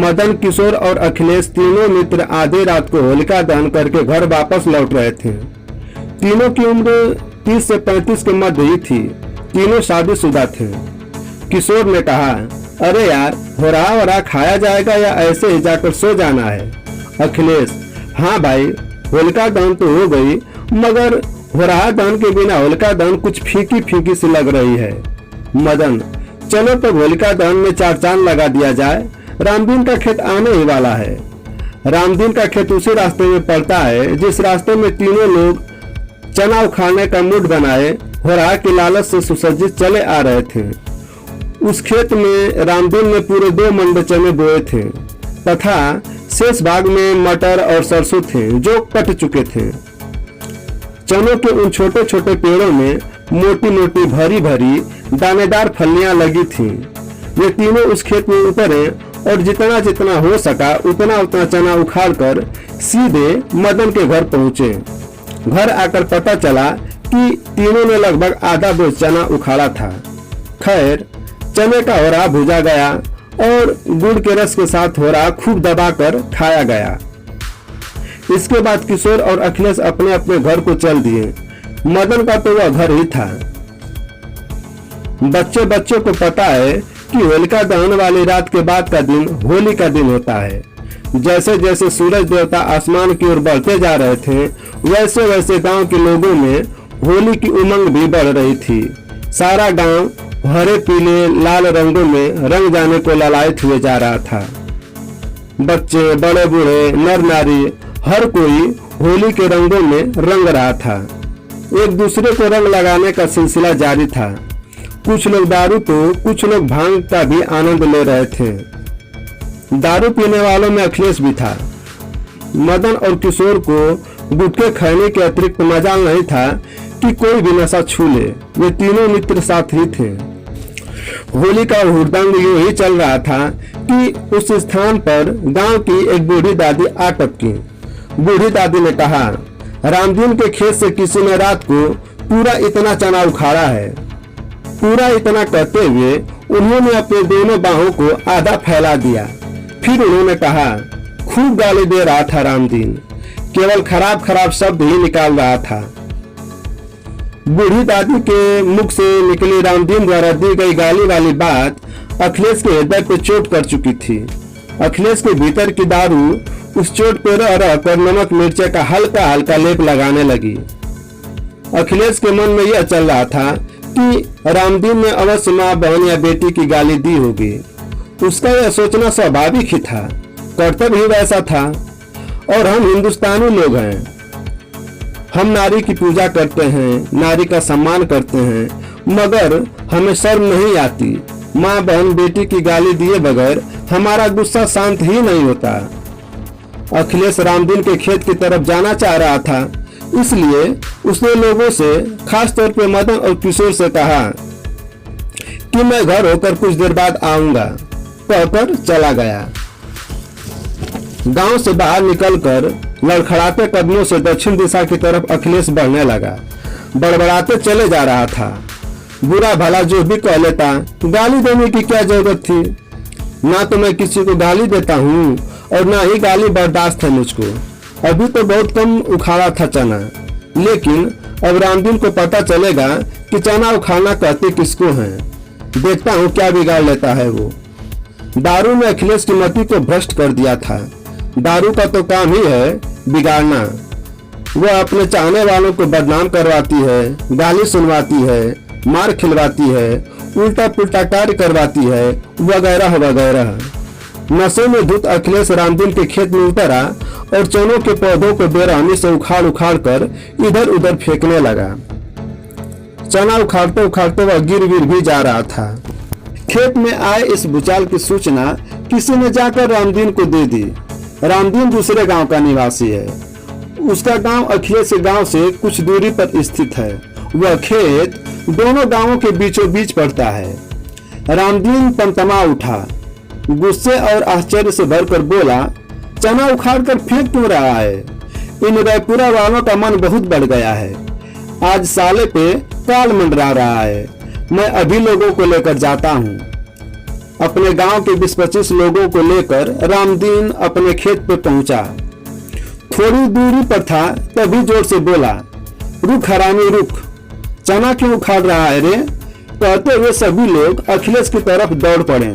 मदन, किशोर और अखिलेश तीनों मित्र आधी रात को होलिका दहन करके घर वापस लौट रहे थे। तीनों की उम्र 30 से 35 के मध्य ही थी। तीनों शादीशुदा थे। किशोर ने कहा, अरे यार, हो रहा खाया जाएगा या ऐसे ही जाकर सो जाना है? अखिलेश, हाँ भाई, होलिका दहन तो हो गई, मगर हो रहा दहन के बिना होलिका दहन कुछ फीकी फीकी सी लग रही है। मदन, चलो तो होलिका दहन में 4 चांद लगा दिया जाए। रामदीन का खेत आने ही वाला है। रामदीन का खेत उसी रास्ते में पड़ता है जिस रास्ते में तीनों लोग चना उखाड़ने का मूड बनाए हो रहा की लालच से सुसज्जित चले आ रहे थे। उस खेत में रामदीन ने पूरे 2 मंड चने बोए थे तथा शेष भाग में मटर और सरसों थे जो कट चुके थे। चनों के उन छोटे छोटे पेड़ों में मोटी मोटी भरी भरी दानेदार फलियां लगी थीं। वे तीनों उस खेत में उतरे और जितना जितना हो सका उतना उतना चना उखाड़कर सीधे मदन के घर पहुंचे। घर आकर पता चला कि तीनों ने लगभग आधा बोझ चना उखाड़ा था। खैर, चने का होरा भुजा गया और गुड़ के रस के साथ होरा खूब दबाकर खाया गया। इसके बाद किशोर और अखिलेश अपने अपने घर को चल दिए। मदन का तो वह घर ही था। बच्चे बच्चों को पता है कि होलिका दहन वाली रात के बाद का दिन होली का दिन होता है। जैसे जैसे सूरज देवता आसमान की ओर बढ़ते जा रहे थे, वैसे वैसे गांव के लोगों में होली की उमंग भी बढ़ रही थी। सारा गांव हरे पीले लाल रंगों में रंग जाने को ललायत हुए जा रहा था। बच्चे, बड़े बूढ़े, नर नारी, हर कोई होली के रंगों में रंग रहा था। एक दूसरे को रंग लगाने का सिलसिला जारी था। कुछ लोग दारू तो कुछ लोग भांग का भी आनंद ले रहे थे। दारू पीने वालों में अखिलेश भी था। मदन और किशोर को गुटखे खाने के अतिरिक्त मजाल नहीं था कि कोई भी नशा छू ले। वे तीनों मित्र साथ ही थे। होली का हुड़दंग यूं ही चल रहा था कि उस स्थान पर गांव की एक बूढ़ी दादी आ टपकी। बूढ़ी दादी ने कहा, रामदीन के खेत से किसी ने रात को पूरा इतना चना उखाड़ा है। पूरा इतना कहते हुए उन्होंने अपने दोनों बाहों को आधा फैला दिया। फिर उन्होंने कहा, खूब गाली दे रहा था रामदीन, केवल खराब खराब शब्द ही निकाल रहा था। बूढ़ी दादी के मुख से निकली रामदीन द्वारा दी गई गाली वाली बात अखिलेश के हृदय पर चोट कर चुकी थी। अखिलेश के भीतर की दारू उस चोट पर रह कर नमक मिर्चे का हल्का हल्का लेप लगाने लगी। अखिलेश के मन में यह चल रहा था कि रामदीन ने अवश्य माँ, बहन या बेटी की गाली दी होगी। उसका यह सोचना स्वाभाविक ही था, कर्तव्य ही वैसा था। और हम हिंदुस्तानी लोग हैं। हम नारी की पूजा करते हैं, नारी का सम्मान करते हैं, मगर हमें शर्म नहीं आती। माँ, बहन, बेटी की गाली दिए बगैर हमारा गुस्सा शांत ही नहीं होता। अखिलेश रामदीन के खेत की तरफ जाना चाह रहा था, इसलिए उसने लोगों से, खास तौर पे मदन और किशोर से कहा कि मैं घर होकर कुछ देर बाद आऊंगा। कहकर चला गया। गांव से बाहर निकलकर लड़खड़ाते कदमों से दक्षिण दिशा की तरफ अखिलेश बढ़ने लगा। बड़बड़ाते चले जा रहा था। बुरा भला जो भी कह लेता, गाली देने की क्या जरूरत थी? ना तो मैं किसी को गाली देता हूँ और ना ही गाली बर्दाश्त है मुझको। अभी तो बहुत कम उखाड़ा था चना, लेकिन अब रामदीन को पता चलेगा कि चना उखाड़ना कहते किसको हैं। देखता हूँ क्या बिगाड़ लेता है वो। दारू ने अखिलेश की मति को भ्रष्ट कर दिया था। दारू का तो काम ही है बिगाड़ना। वह अपने चाहने वालों को बदनाम करवाती है, गाली सुनवाती है, मार खिलवाती है, उल्टा पुल्टा कार्य करवाती है, वगैरह वगैरह। नशे में धुत अखिलेश रामदीन के खेत में उतरा और चनों के पौधों को बेरहमी से उखाड़ उखाड़ कर इधर उधर फेंकने लगा। चना उखाड़ते उखाड़ते वह गिर भी जा रहा था। खेत में आए इस भूचाल की सूचना किसी ने जाकर रामदीन को दे दी। रामदीन दूसरे गांव का निवासी है। उसका गांव अखिलेश के गांव से कुछ दूरी पर स्थित है। वह खेत दोनों गांवों के बीचों बीच पड़ता है। रामदीन तमतमा उठा, गुस्से और आश्चर्य से भरकर बोला, चना उखाड़ कर फेंक क्यों रहा है? इन रायपुरा वालों का मन बहुत बढ़ गया है। आज साले पे काल मंडरा रहा है। मैं अभी लोगों को लेकर जाता हूँ। अपने गांव के 20-25 लोगों को लेकर रामदीन अपने खेत पर पहुंचा। थोड़ी दूरी पर था तभी जोर से बोला, रुक हरामी रुक, चना क्यों उखाड़ रहा है रे? कहते हुए सभी लोग अखिलेश की तरफ दौड़ पड़े।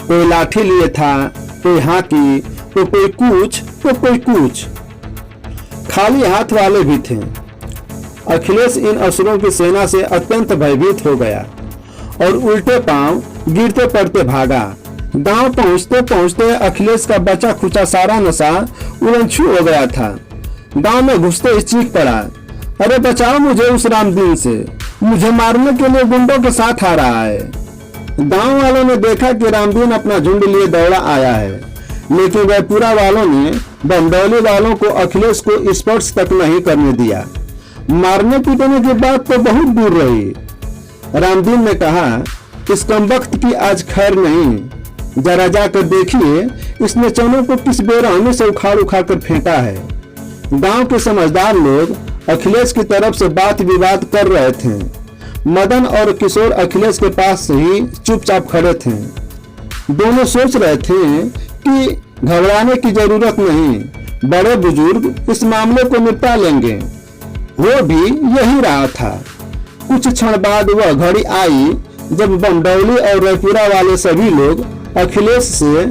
कोई लाठी लिए था, कोई हाथी, तो कोई कुछ तो कोई कुछ, खाली हाथ वाले भी थे। अखिलेश इन असुरों की सेना से अत्यंत भयभीत हो गया और उल्टे पांव गिरते पड़ते भागा। गांव पहुंचते पहुंचते अखिलेश का बचा खुचा सारा नशा उड़नछू हो गया था। गांव में घुसते ही चीख पड़ा, अरे बचाओ मुझे उस रामदीन से, मुझे मारने के लिए गुंडों के साथ आ रहा है। गांव वालों ने देखा कि रामदीन अपना झुंड लिए दौड़ा आया है, लेकिन वैपुरा वालों ने बंदौली वालों को अखिलेश को स्पर्श तक नहीं करने दिया। मारने पीटने की बात तो बहुत दूर रही। रामदीन ने कहा, इस कमबख्त की आज खैर नहीं, जरा जाकर देखिए इसने चनों को किस बेरहमी से उखाड़ उखाड़ कर फेंका है। गांव के समझदार लोग अखिलेश की तरफ से बात विवाद कर रहे थे। मदन और किशोर अखिलेश के पास ही चुपचाप खड़े थे। दोनों सोच रहे थे कि घबराने की जरूरत नहीं, बड़े बुजुर्ग इस मामले को निपटा लेंगे। वो भी यही रहा था। कुछ क्षण बाद वह घड़ी आई जब बंदौली और रैपुरा वाले सभी लोग अखिलेश से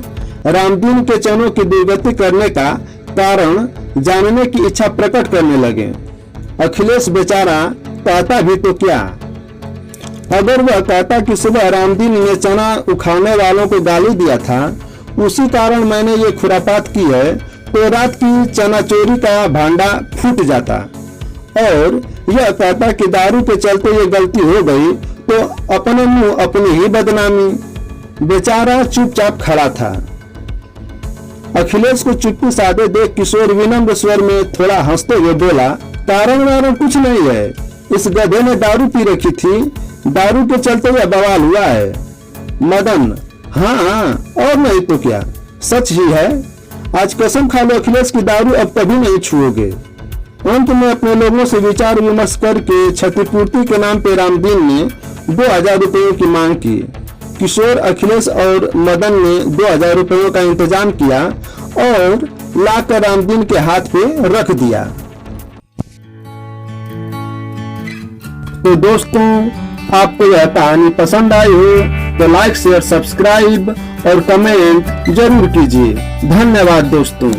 रामदीन के चनों की दुर्गति करने का कारण जानने की इच्छा प्रकट करने लगे। अखिलेश बेचारा कहता भी तो क्या? अगर वह कहता कि सुबह रामदीन ने चना उखाड़ने वालों को गाली दिया था, उसी कारण मैंने ये खुरापात की है, तो रात की चना चोरी का भांडा फूट जाता। और यह कहता कि दारू के चलते ये गलती हो गई तो अपने मुंह अपनी ही बदनामी। बेचारा चुपचाप खड़ा था। अखिलेश को चुप्पी साधे देख किशोर विनम्र स्वर में थोड़ा हंसते हुए बोला, कारण वारण कुछ नहीं है, इस गधे ने दारू पी रखी थी, दारू के चलते यह बवाल हुआ है। मदन, हाँ और नहीं तो क्या, सच ही है। आज कसम खा लो अखिलेश की दारू अब कभी नहीं छुओगे। अंत में अपने लोगों से विचार विमर्श करके क्षतिपूर्ति के नाम पे रामदीन ने 2000 रुपयों की मांग की। किशोर, अखिलेश और मदन ने 2000 रुपयों का इंतजाम किया और लाकर रामदीन के हाथ पे रख दिया। तो दोस्तों, आपको यह कहानी पसंद आई हो तो लाइक शेयर सब्सक्राइब और कमेंट जरूर कीजिए। धन्यवाद दोस्तों।